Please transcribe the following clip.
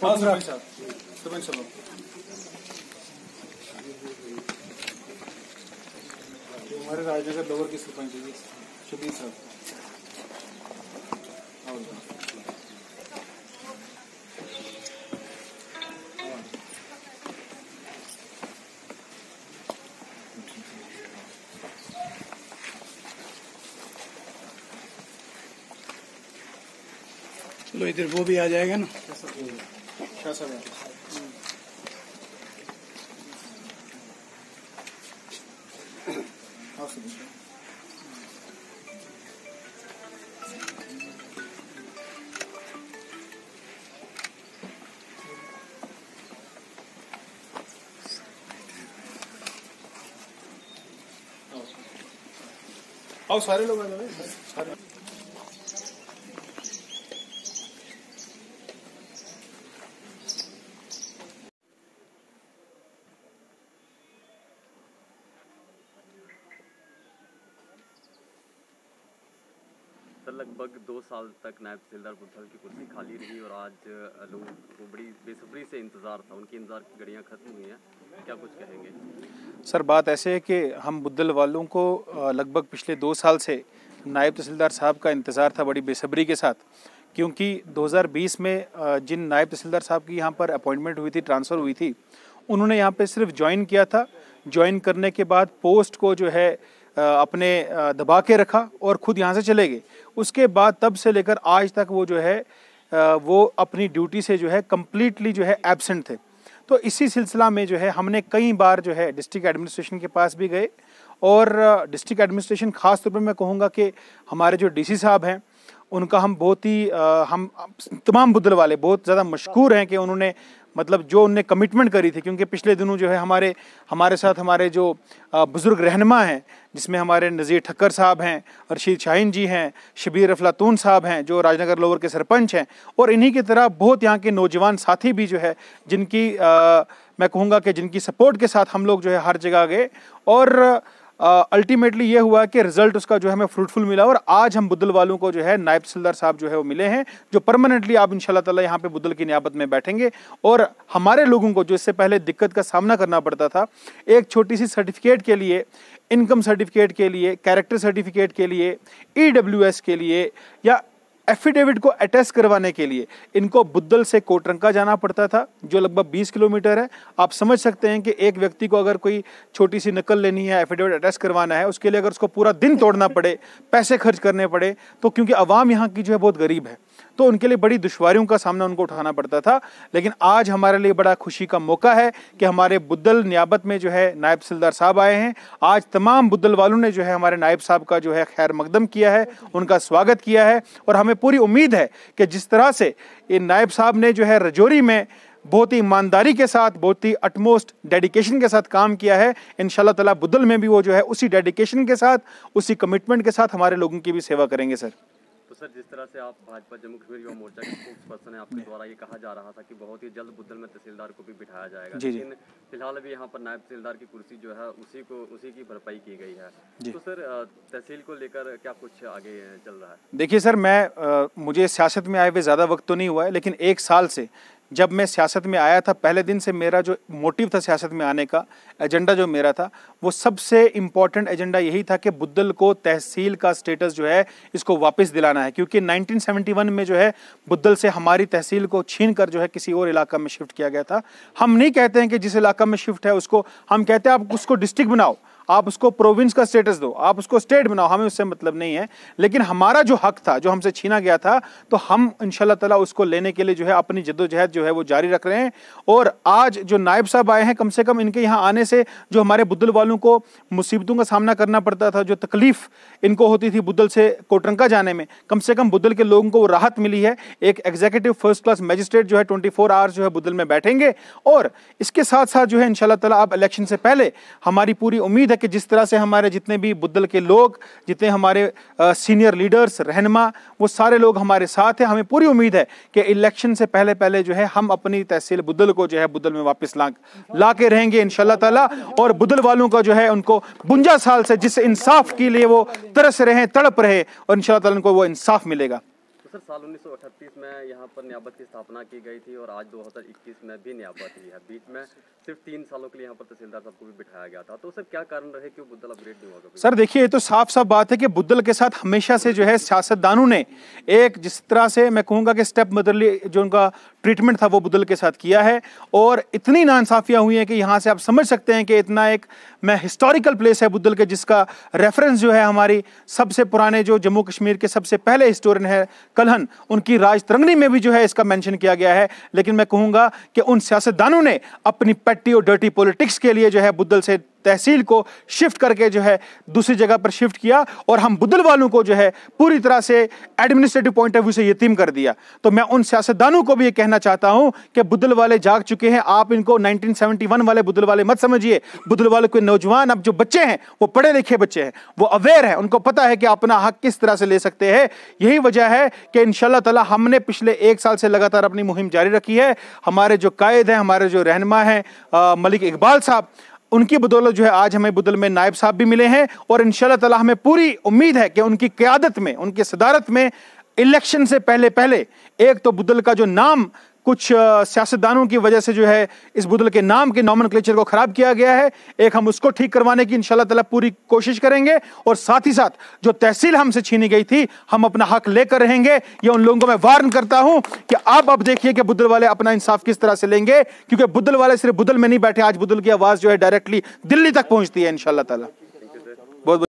सरपंच साहब हमारे राजनगर लोअर के सरपंच जी शबीर साहब। चलो इधर वो भी आ जाएगा ना। क्या सब है? आओ सारे लोग आ जाओ सारे। सर लगभग 2 साल तक नायब तहसीलदार बुद्धल की कुर्सी खाली रही और आज लोगों को बड़ी बेसब्री से इंतज़ार था, उनकी इंतज़ार की घड़ियाँ खत्म हुई हैं, क्या कुछ कहेंगे? सर बात ऐसे है कि हम बुद्धल वालों को लगभग पिछले 2 साल से नायब तहसीलदार साहब का इंतज़ार था बड़ी बेसब्री के साथ, क्योंकि 2020 में जिन नायब तहसीलदार साहब की यहाँ पर अपॉइंटमेंट हुई थी, ट्रांसफ़र हुई थी, उन्होंने यहाँ पे सिर्फ ज्वाइन किया था। ज्वाइन करने के बाद पोस्ट को जो है अपने दबा के रखा और ख़ुद यहाँ से चले गए। उसके बाद तब से लेकर आज तक वो जो है वो अपनी ड्यूटी से जो है कम्प्लीटली जो है एब्सेंट थे। तो इसी सिलसिला में जो है हमने कई बार जो है डिस्ट्रिक्ट एडमिनिस्ट्रेशन के पास भी गए और डिस्ट्रिक्ट एडमिनिस्ट्रेशन ख़ास तौर पर मैं कहूँगा कि हमारे जो डीसी साहब हैं उनका हम बहुत ही हम तमाम बुद्धल वाले बहुत ज़्यादा मशकूर हैं कि उन्होंने मतलब जो उनने कमिटमेंट करी थी, क्योंकि पिछले दिनों जो है हमारे साथ हमारे जो बुज़ुर्ग रहनुमा हैं, जिसमें हमारे नज़ीर ठक्कर साहब हैं, रशीद शाहीन जी हैं, शबीर अफलातून साहब हैं जो राजनगर लोअर के सरपंच हैं, और इन्हीं की तरह बहुत यहाँ के नौजवान साथी भी जो है जिनकी मैं कहूँगा कि जिनकी सपोर्ट के साथ हम लोग जो है हर जगह गए और अल्टीमेटली ये हुआ कि रिजल्ट उसका जो है हमें फ्रूटफुल मिला और आज हम बुद्धल वालों को जो है नायब तहसीलदार साहब जो है वो मिले हैं, जो परमानेंटली आप इंशाल्लाह ताला यहाँ पे बुद्धल की नियाबत में बैठेंगे। और हमारे लोगों को जो इससे पहले दिक्कत का सामना करना पड़ता था, एक छोटी सी सर्टिफिकेट के लिए, इनकम सर्टिफिकेट के लिए, कैरेक्टर सर्टिफिकेट के लिए, EWS के लिए या एफिडेविट को अटेस्ट करवाने के लिए इनको बुद्धल से कोटरंका जाना पड़ता था, जो लगभग 20 किलोमीटर है। आप समझ सकते हैं कि एक व्यक्ति को अगर कोई छोटी सी नकल लेनी है, एफिडेविट अटेस्ट करवाना है, उसके लिए अगर उसको पूरा दिन तोड़ना पड़े, पैसे खर्च करने पड़े, तो क्योंकि आवाम यहाँ की जो है बहुत गरीब है तो उनके लिए बड़ी दुश्वारियों का सामना उनको उठाना पड़ता था। लेकिन आज हमारे लिए बड़ा खुशी का मौका है कि हमारे बुद्धल नियाबत में जो है नायब तहसीलदार साहब आए हैं। आज तमाम बुद्धल वालों ने जो है हमारे नायब साहब का जो है खैर मकदम किया है, उनका स्वागत किया है और हमें पूरी उम्मीद है कि जिस तरह से ये नायब साहब ने जो है रजौरी में बहुत ही ईमानदारी के साथ, बहुत ही अटमोस्ट डेडिकेशन के साथ काम किया है, इंशाल्लाह ताला बुद्धल में भी वो जो है उसी डेडिकेशन के साथ, उसी कमिटमेंट के साथ हमारे लोगों की भी सेवा करेंगे। सर तो सर जिस तरह से आप भाजपा जम्मू कश्मीर युवा मोर्चा के स्पोक्स पर्सन है, आपके द्वारा ये कहा जा रहा था कि बहुत ही जल्द बुद्धल में तहसीलदार को भी बिठाया जाएगा, लेकिन फिलहाल अभी यहाँ पर नायब तहसीलदार की कुर्सी जो है उसी की भरपाई की गई है। तो सर तहसील को लेकर क्या कुछ आगे चल रहा है? देखिए सर, मुझे सियासत में आए हुए ज़्यादा वक्त तो नहीं हुआ है, लेकिन 1 साल से जब मैं सियासत में आया था, पहले दिन से मेरा जो मोटिव था सियासत में आने का, एजेंडा जो मेरा था, वो सबसे इम्पॉर्टेंट एजेंडा यही था कि बुद्धल को तहसील का स्टेटस जो है इसको वापस दिलाना है। क्योंकि 1971 में जो है बुद्धल से हमारी तहसील को छीन कर जो है किसी और इलाका में शिफ्ट किया गया था। हम नहीं कहते हैं कि जिस इलाका में शिफ्ट है उसको, हम कहते हैं आप उसको डिस्ट्रिक्ट बनाओ, आप उसको प्रोविंस का स्टेटस दो, आप उसको स्टेट बनाओ, हमें उससे मतलब नहीं है। लेकिन हमारा जो हक था, जो हमसे छीना गया था, तो हम इंशाल्लाह ताला उसको लेने के लिए जो है अपनी जद्दोजहद जो है वो जारी रख रहे हैं। और आज जो नायब साहब आए हैं, कम से कम इनके यहाँ आने से जो हमारे बुद्धल वालों को मुसीबतों का सामना करना पड़ता था, जो तकलीफ इनको होती थी बुद्धल से कोटरंका जाने में, कम से कम बुद्धल के लोगों को वो राहत मिली है। एक एग्जीक्यूटिव फर्स्ट क्लास मजिस्ट्रेट जो है 24 आवर्स जो है बुद्धल में बैठेंगे। और इसके साथ साथ जो है इंशाल्लाह ताला अब इलेक्शन से पहले हमारी पूरी उम्मीद कि जिस तरह से हमारे जितने भी बुद्धल के लोग, जितने हमारे सीनियर लीडर्स, रहनुमा, वो सारे लोग हमारे साथ हैं। हमें पूरी उम्मीद है कि इलेक्शन से पहले जो है हम अपनी तहसील बुद्धल को जो है बुद्धल में वापस ला के रहेंगे इंशाल्लाह ताला। और बुद्धल वालों का जो है उनको 52 साल से जिस इंसाफ के लिए वो तरस रहे, तड़प रहे, और इंशाल्लाह ताला उनको वो इंसाफ मिलेगा। सर साल 1938 में यहाँ पर नियाबत की स्थापना की गई थी और आज 2021 में भी नियाबत ही है। बीच में सिर्फ 3 सालों के लिए यहाँ पर तहसीलदार साहब को भी बिठाया गया था। तो सर क्या कारण रहे, क्यों बुद्धल अपग्रेड नहीं हुआ कभी? सर देखिए, ये तो साफ साफ बात है कि बुद्धल के साथ हमेशा से जो है सियासतदानों ने एक जिस तरह से मैं कहूँगा कि स्टेप मदरली जो उनका ट्रीटमेंट था वो बुद्धल के साथ किया है, और इतनी नाइंसाफियाँ हुई हैं कि यहाँ से आप समझ सकते हैं कि इतना एक मैं हिस्टोरिकल प्लेस है बुद्धल के, जिसका रेफरेंस जो है हमारी सबसे पुराने जो जम्मू कश्मीर के सबसे पहले हिस्टोरियन है कलहन, उनकी राज तरंगनी में भी जो है इसका मेंशन किया गया है। लेकिन मैं कहूँगा कि उन सियासतदानों ने अपनी पेटी और डर्टी पॉलिटिक्स के लिए जो है बुद्धल से तहसील को शिफ्ट करके जो है दूसरी जगह पर शिफ्ट किया, और हम बुद्धल वालों को जो है पूरी तरह से एडमिनिस्ट्रेटिव पॉइंट ऑफ व्यू से यतीम कर दिया। तो मैं उन सियासतदानों को भी ये कहना चाहता हूं कि बुद्धल वाले जाग चुके हैं। आप इनको 1971 वाले बुद्धल वाले मत समझिए। बुद्धल वाले के नौजवान अब जो बच्चे हैं वो पढ़े लिखे बच्चे हैं, वो अवेयर हैं, उनको पता है कि अपना हक किस तरह से ले सकते हैं। यही वजह है कि इंशाल्लाह ताला हमने पिछले 1 साल से लगातार अपनी मुहिम जारी रखी है। हमारे जो कायद हैं, हमारे जो रहनुमा हैं मलिक इकबाल साहब, उनकी बदौलत जो है आज हमें बुद्धल में नायब साहब भी मिले हैं, और इंशाल्लाह ताला हमें पूरी उम्मीद है कि उनकी क़यादत में, उनकी सदारत में इलेक्शन से पहले एक तो बुद्धल का जो नाम कुछ सियासतदानों की वजह से जो है इस बुद्धल के नाम के नॉमेनक्लेचर को खराब किया गया है, एक हम उसको ठीक करवाने की इंशाल्लाह ताला पूरी कोशिश करेंगे, और साथ ही साथ जो तहसील हमसे छीनी गई थी हम अपना हक लेकर रहेंगे। ये उन लोगों को मैं वार्न करता हूं कि आप अब देखिए कि बुद्धल वाले अपना इंसाफ किस तरह से लेंगे, क्योंकि बुद्धल वाले सिर्फ बुद्धल में नहीं बैठे, आज बुद्धल की आवाज जो है डायरेक्टली दिल्ली तक पहुंचती है इंशाल्लाह ताला। बहुत